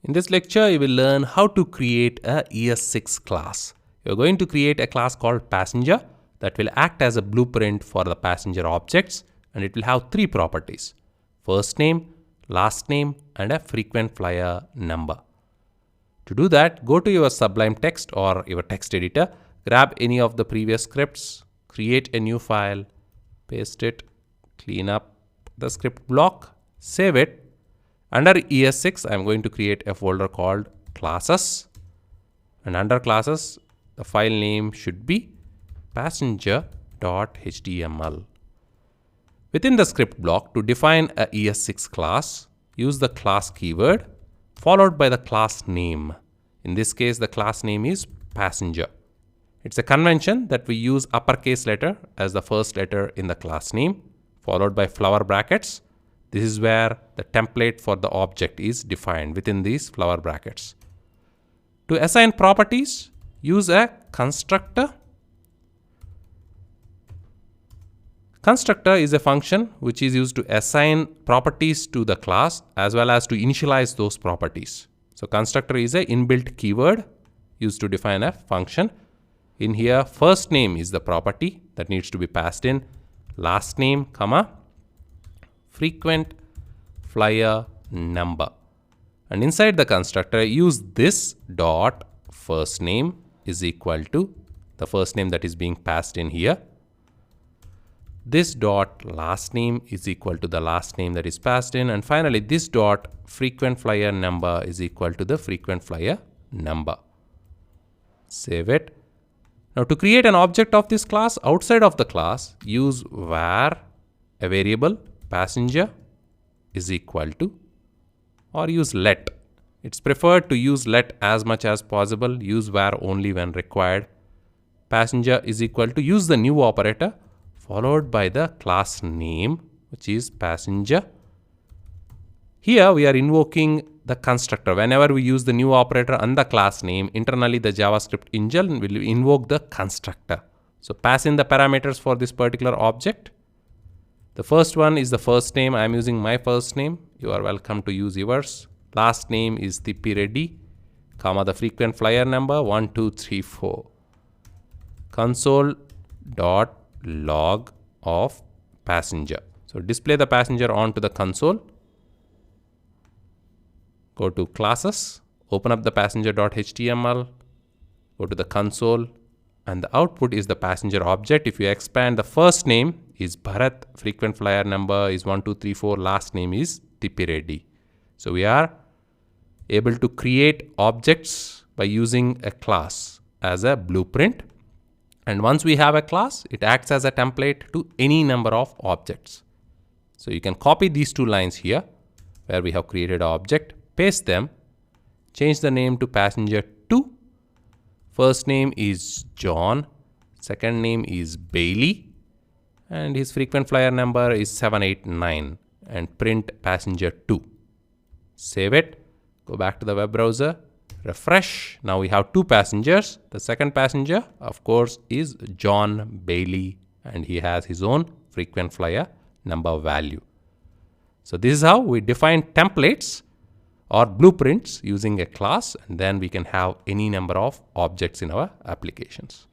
In this lecture, you will learn how to create a ES6 class. You're going to create a class called passenger that will act as a blueprint for the passenger objects, and it will have three properties: first name, last name, and a frequent flyer number. To do that, go to your Sublime Text or your text editor, grab any of the previous scripts, create a new file, paste it, clean up the script block, save it. Under ES6, I'm going to create a folder called classes, and under classes, the file name should be passenger.html. Within the script block, to define a ES6 class, use the class keyword followed by the class name. In this case, the class name is passenger. It's a convention that we use uppercase letter as the first letter in the class name, followed by flower brackets. This is where the template for the object is defined within these flower brackets. To assign properties, use a constructor. Constructor is a function which is used to assign properties to the class as well as to initialize those properties. So constructor is an inbuilt keyword used to define a function. In here, first name is the property that needs to be passed in, last name, comma, frequent flyer number. And inside the constructor, use this dot first name is equal to the first name that is being passed in here. This dot last name is equal to the last name that is passed in. And finally, this dot frequent flyer number is equal to the frequent flyer number. Save it. Now to create an object of this class, outside of the class, use var a variable passenger is equal to, or use let. It's preferred to use let as much as possible. Use var only when required. Passenger is equal to, use the new operator followed by the class name, which is passenger. Here we are invoking the constructor. Whenever we use the new operator and the class name, internally the JavaScript engine will invoke the constructor. So pass in the parameters for this particular object. The first one is the first name. I am using my first name. You are welcome to use yours. Last name is Thippireddy, comma, the frequent flyer number 1234. Console.log of passenger. So display the passenger onto the console. Go to classes, open up the passenger.html, go to the console, and the output is the passenger object. If you expand, the first name is Bharath, frequent flyer number is 1234, last name is Thippireddy. So we are able to create objects by using a class as a blueprint. And once we have a class, it acts as a template to any number of objects. So you can copy these two lines here where we have created an object, paste them, change the name to passenger 2. First name is John, second name is Bailey, and his frequent flyer number is 789, and print passenger 2. Save it, go back to the web browser, refresh. Now we have two passengers. The second passenger, of course, is John Bailey, and he has his own frequent flyer number value. So this is how we define templates or blueprints using a class, and then we can have any number of objects in our applications.